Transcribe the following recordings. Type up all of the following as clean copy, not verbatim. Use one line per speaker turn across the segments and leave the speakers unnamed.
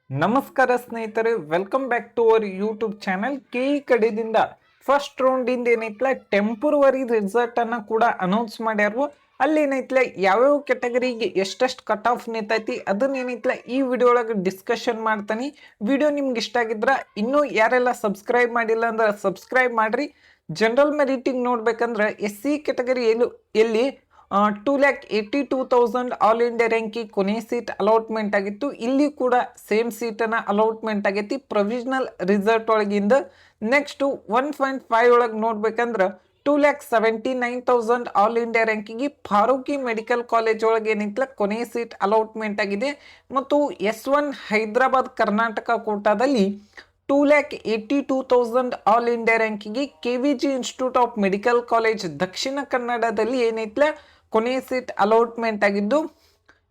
ನಮಸ್ಕಾರ ಸ್ನೇಹಿತರೆ, welcome back to our YouTube channel. KE ಕಡೆಯಿಂದ ಫಸ್ಟ್ ರೌಂಡ್ ಇಂದ ಏನೈತ್ಲ ಟೆಂಪರವರಿ ರಿಸಲ್ಟ್ ಅನ್ನ ಕೂಡ ಅನೌನ್ಸ್ ಮಾಡ್ಯಾರು. ಅಲ್ಲಿ ಏನೈತ್ಲ ಯಾವ್ಯಾವ ಕೆಟಗರಿಗೆ ಎಷ್ಟೆಷ್ಟು ಕಟ್ ಆಫ್ ನಿಂತೈತಿ ಅದನ್ನ ಏನೈತ್ಲ ಈ ವಿಡಿಯೋ ಒಳಗೆ ಡಿಸ್ಕಷನ್ ಮಾಡ್ತಾನೆ. ವಿಡಿಯೋ ನಿಮ್ಗೆ ಇಷ್ಟ ಆಗಿದ್ರ ಇನ್ನೂ ಯಾರೆಲ್ಲ ಸಬ್ಸ್ಕ್ರೈಬ್ ಮಾಡಿಲ್ಲ ಅಂದ್ರೆ ಸಬ್ಸ್ಕ್ರೈಬ್ ಮಾಡ್ರಿ. ಜನರಲ್ ಮೆರಿಟಿಂಗ್ ನೋಡ್ಬೇಕಂದ್ರೆ SC ಕೆಟಗರಿ ಎಲ್ಲಿ 2,82,000 ಆಲ್ ಇಂಡಿಯಾ ರ್ಯಾಂಕಿಂಗ್ ಕೊನೆ ಸೀಟ್ ಅಲಾಟ್ಮೆಂಟ್ ಆಗಿತ್ತು. ಇಲ್ಲಿ ಕೂಡ ಸೇಮ್ ಸೀಟನ್ನು ಅಲಾಟ್ಮೆಂಟ್ ಆಗೈತಿ ಪ್ರೊವಿಷನಲ್ ರಿಸಲ್ಟ್ ಒಳಗಿಂದ. ನೆಕ್ಸ್ಟ್ 1.5 ಒಳಗೆ ನೋಡ್ಬೇಕಂದ್ರೆ 2,79,000 all India ranking Farooqui medical college ಒಳಗೆ ಏನಿತ್ತಲ್ಲ ಕೊನೆ ಸೀಟ್ ಅಲಾಟ್ಮೆಂಟ್ ಆಗಿದೆ. ಮತ್ತು S1 ಹೈದರಾಬಾದ್ ಕರ್ನಾಟಕ ಕೋಟಾದಲ್ಲಿ 2,82,000 all India ranking KVG institute of medical college ದಕ್ಷಿಣ ಕನ್ನಡದಲ್ಲಿ ಏನೈತ್ಲ ಕೊನೆ ಸೀಟ್ ಅಲಾಟ್ಮೆಂಟ್ ಆಗಿದ್ದು.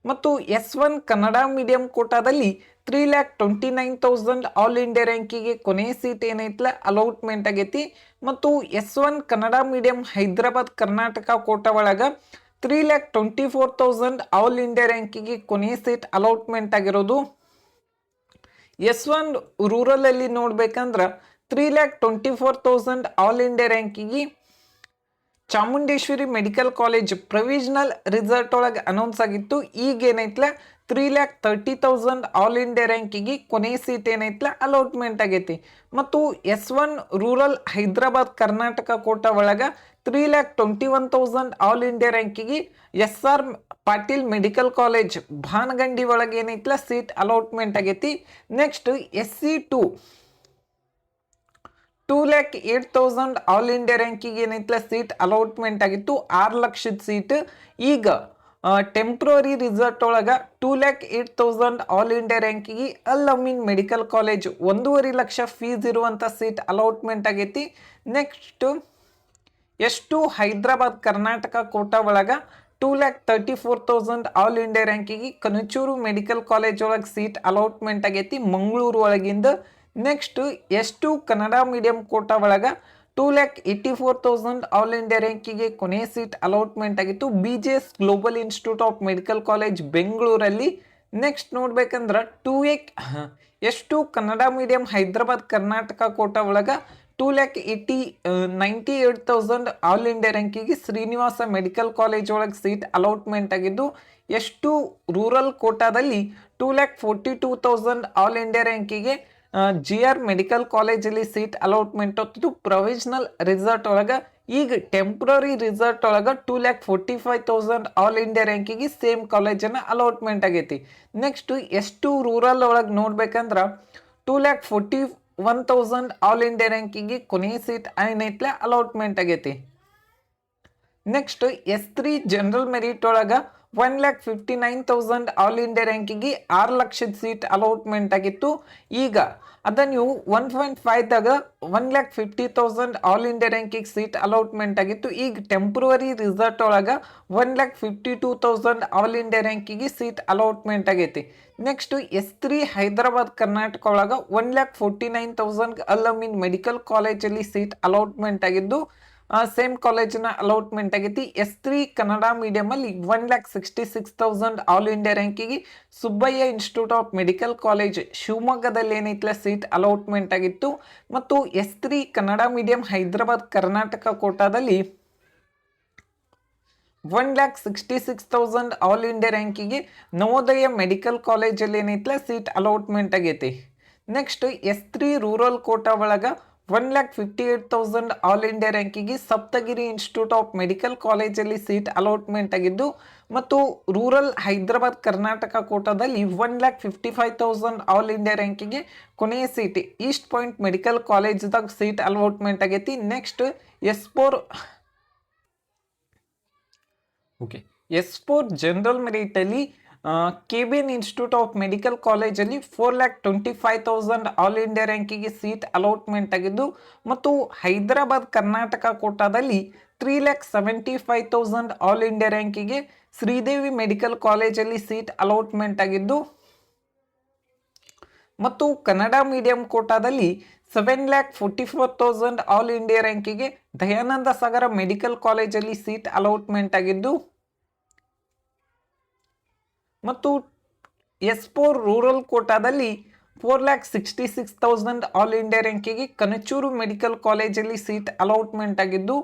ಮತ್ತು S1 ಕನ್ನಡ ಮೀಡಿಯಂ ಕೋಟಾದಲ್ಲಿ 3,29,000 ಆಲ್ ಇಂಡಿಯಾ ರ್ಯಾಂಕಿಂಗ್ ಕೊನೆ ಸೀಟ್ ಏನೈತ್ಲ ಅಲಾಟ್ಮೆಂಟ್ ಆಗೈತಿ. ಮತ್ತು S1 Kannada medium Hyderabad Karnataka quota ಒಳಗ 3,24,000 ಆಲ್ ಇಂಡಿಯಾ ರ್ಯಾಂಕಿಂಗ್ ಕೊನೆ ಸೀಟ್ ಅಲಾಟ್ಮೆಂಟ್ ಆಗಿರೋದು. S1 ರೂರಲ್ ಅಲ್ಲಿ ನೋಡ್ಬೇಕಂದ್ರೆ 3,24,000 all India ranking Chamundeshwari medical college provisional result ಒಳಗೆ ಅನೌನ್ಸ್ ಆಗಿತ್ತು. ಈಗ ಏನೈತ್ಲ 3,30,000 ಆಲ್ ಇಂಡಿಯಾ ರ್ಯಾಂಕಿಂಗ್ ಕೊನೆ ಸೀಟ್ ಏನೈತ್ಲ ಅಲಾಟ್ಮೆಂಟ್ ಆಗೈತಿ. ಮತ್ತು S1 rural Hyderabad Karnataka quota ಒಳಗ 3,21,000 all India ranking SR Patil medical college ಭಾನಗಂಡಿ ಒಳಗೆ ಏನೈತ್ಲ ಸೀಟ್ ಅಲಾಟ್ಮೆಂಟ್ ಆಗೈತಿ. Next SC2 2,08,000 all India ranking ಏನೈತ್ಲ ಸೀಟ್ ಅಲಾಟ್ಮೆಂಟ್ ಆಗಿತ್ತು 6 ಲಕ್ಷದ ಸೀಟ್. ಈಗ ಟೆಂಪ್ರವರಿ ರಿಸಲ್ಟ್ ಒಳಗ 2,08,000 ಆಲ್ ಇಂಡಿಯಾ ರ್ಯಾಂಕಿಂಗ್ ಅಲ್ Amin medical college 1.5 lakh fees ಇರುವಂತ ಸೀಟ್ ಅಲಾಟ್ಮೆಂಟ್ ಆಗೈತಿ. Next S2 Hyderabad Karnataka quota ಒಳಗ 2,34,000 all India ranking Kanachur medical college ಒಳಗೆ ಸೀಟ್ ಅಲಾಟ್ಮೆಂಟ್ ಆಗೈತಿ ಮಂಗಳೂರು ಒಳಗಿಂದ. Next S2 Kannada medium quota ಒಳಗ 2,84,000 ಆಲ್ ಇಂಡಿಯಾ ರ್ಯಾಂಕಿಂಗ್ ಕೊನೆ ಸೀಟ್ ಅಲಾಟ್ಮೆಂಟ್ ಆಗಿತ್ತು BJS global institute of medical college ಬೆಂಗಳೂರಲ್ಲಿ. ನೆಕ್ಸ್ಟ್ ನೋಡ್ಬೇಕಂದ್ರೆ S2 Kannada medium Hyderabad Karnataka quota ಒಳಗ 2,98,000 all India ranking Srinivasa medical college ಒಳಗೆ ಸೀಟ್ ಅಲಾಟ್ಮೆಂಟ್ ಆಗಿದ್ದು. S2 ರೂರಲ್ ಕೋಟಾದಲ್ಲಿ 2,42,000 all India ranking GR medical ಕಾಲೇಜಲ್ಲಿ ಸೀಟ್ ಅಲಾಟ್ಮೆಂಟ್ ಹೊತ್ತು ಪ್ರೊವಿಷನಲ್ ರಿಸಲ್ಟ್ ಒಳಗ. ಈಗ ಟೆಂಪ್ರರಿ ರಿಸಲ್ಟ್ ಒಳಗ 2,45,000 ಆಲ್ ಇಂಡಿಯಾ ರ್ಯಾಂಕಿಂಗ್ ಸೇಮ್ ಕಾಲೇಜನ್ನ ಅಲಾಟ್ಮೆಂಟ್ ಆಗೈತಿ. ನೆಕ್ಸ್ಟ್ S2 ರೂರಲ್ ಒಳಗೆ ನೋಡ್ಬೇಕಂದ್ರ 2,41,000 ಆಲ್ ಇಂಡಿಯಾ ರ್ಯಾಂಕಿಂಗ್ ಕೊನೆ ಸೀಟ್ ಏನೈತ್ಲ ಅಲಾಟ್ಮೆಂಟ್ ಆಗೈತಿ. ನೆಕ್ಸ್ಟ್ S3 ಜನರಲ್ ಮೆರಿಟ್ ಒಳಗ 1,59,000 ಆಲ್ ಇಂಡಿಯಾ ರ್ಯಾಂಕಿಂಗ್ 6 ಲಕ್ಷದ ಸೀಟ್ ಅಲಾಟ್ಮೆಂಟ್ ಆಗಿತ್ತು. ಈಗ ಅದ ನೀವು 1.5ದಾಗ 1,50,000 all India ranking seat allotment ಆಗಿತ್ತು. ಈಗ ಟೆಂಪ್ರವರಿ ರಿಸಲ್ಟ್ ಒಳಗ 1,52,000 all India ranking seat allotment ಆಗೈತಿ. ನೆಕ್ಸ್ಟ್ S3 ಹೈದರಾಬಾದ್ ಕರ್ನಾಟಕ ಒಳಗ 1,49,000 ಅಲ್ ಅಮೀನ್ ಮೆಡಿಕಲ್ ಕಾಲೇಜಲ್ಲಿ ಸೀಟ್ ಅಲಾಟ್ಮೆಂಟ್ ಆಗಿದ್ದು ಸೇಮ್ ಕಾಲೇಜಿನ ಅಲಾಟ್ಮೆಂಟ್ ಆಗೈತಿ. S3 ಕನ್ನಡ ಮೀಡಿಯಂ ಅಲ್ಲಿ 1,66,000 all India ranking Subbaiah institute of medical college ಶಿವಮೊಗ್ಗದಲ್ಲಿ ಏನೈತ್ಲ ಸೀಟ್ ಅಲಾಟ್ಮೆಂಟ್ ಆಗಿತ್ತು. ಮತ್ತು S3 ಕನ್ನಡ ಮೀಡಿಯಂ ಹೈದರಾಬಾದ್ ಕರ್ನಾಟಕ ಕೋಟಾದಲ್ಲಿ 1,66,000 all India ranking Navodaya medical ಕಾಲೇಜಲ್ಲಿ ಏನೈತ್ಲ ಸೀಟ್ ಅಲಾಟ್ಮೆಂಟ್ ಆಗೈತಿ. ನೆಕ್ಸ್ಟ್ S3 ರೂರಲ್ ಕೋಟಾ ಒಳಗ 1,58,000 all India ranking Saptagiri institute of medical ಕಾಲೇಜಲ್ಲಿ ಸೀಟ್ ಅಲಾಟ್ಮೆಂಟ್ ಆಗಿದ್ದು. ಮತ್ತು ರೂರಲ್ ಹೈದರಾಬಾದ್ ಕರ್ನಾಟಕ ಕೋಟಾದಲ್ಲಿ 1,55,000 ಆಲ್ ಇಂಡಿಯಾ ರ್ಯಾಂಕಿಂಗ್ ಕೊನೆಯ ಸೀಟ್ ಈಸ್ಟ್ ಪಾಯಿಂಟ್ ಮೆಡಿಕಲ್ ಕಾಲೇಜ್ದಾಗ ಸೀಟ್ ಅಲಾಟ್ಮೆಂಟ್ ಆಗೈತಿ. ನೆಕ್ಸ್ಟ್ S4 ಜನರಲ್ ಮೆರಿಟ್ ಅಲ್ಲಿ KBN ಇನ್ಸ್ಟಿಟ್ಯೂಟ್ ಆಫ್ ಮೆಡಿಕಲ್ ಕಾಲೇಜಲ್ಲಿ 4,25,000 all India ranking seat allotment ಆಗಿದ್ದು. ಮತ್ತು ಹೈದರಾಬಾದ್ ಕರ್ನಾಟಕ ಕೋಟಾದಲ್ಲಿ 3,75,000 all India ranking Sridevi medical ಕಾಲೇಜಲ್ಲಿ ಸೀಟ್ ಅಲಾಟ್ಮೆಂಟ್ ಆಗಿದ್ದು. ಮತ್ತು ಕನ್ನಡ ಮೀಡಿಯಂ ಕೋಟಾದಲ್ಲಿ 7,44,000 all India ranking Dayananda Sagara medical ಕಾಲೇಜಲ್ಲಿ ಸೀಟ್ ಅಲಾಟ್ಮೆಂಟ್ ಆಗಿದ್ದು. ಮತ್ತು S4 ರೂರಲ್ ಕೋಟಾದಲ್ಲಿ 4,66,000 ಆಲ್ ಇಂಡಿಯಾ ರ್ಯಾಂಕಿಗೆ ಕನಚೂರು ಮೆಡಿಕಲ್ ಕಾಲೇಜಲ್ಲಿ ಸೀಟ್ ಅಲಾಟ್ಮೆಂಟ್ ಆಗಿದ್ದು,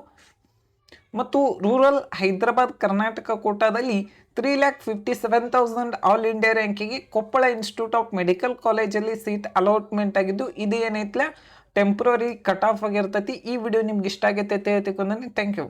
ಮತ್ತು ರೂರಲ್ ಹೈದರಾಬಾದ್ ಕರ್ನಾಟಕ ಕೋಟಾದಲ್ಲಿ 3,57,000 ಆಲ್ ಇಂಡಿಯಾ ರ್ಯಾಂಕಿಗೆ ಕೊಪ್ಪಳ ಇನ್ಸ್ಟಿಟ್ಯೂಟ್ ಆಫ್ ಮೆಡಿಕಲ್ ಕಾಲೇಜಲ್ಲಿ ಸೀಟ್ ಅಲಾಟ್ಮೆಂಟ್ ಆಗಿದ್ದು, ಇದು ಏನೈತ್ಲ ಟೆಂಪ್ರರಿ ಕಟ್ ಆಫ್ ಆಗಿರ್ತೈತಿ. ಈ ವಿಡಿಯೋ ನಿಮ್ಗೆ ಇಷ್ಟ ಆಗೈತೆ ಅಂತ ಹೇಳ್ತಿಕೊಂಡ್ರೆ ಥ್ಯಾಂಕ್ ಯು.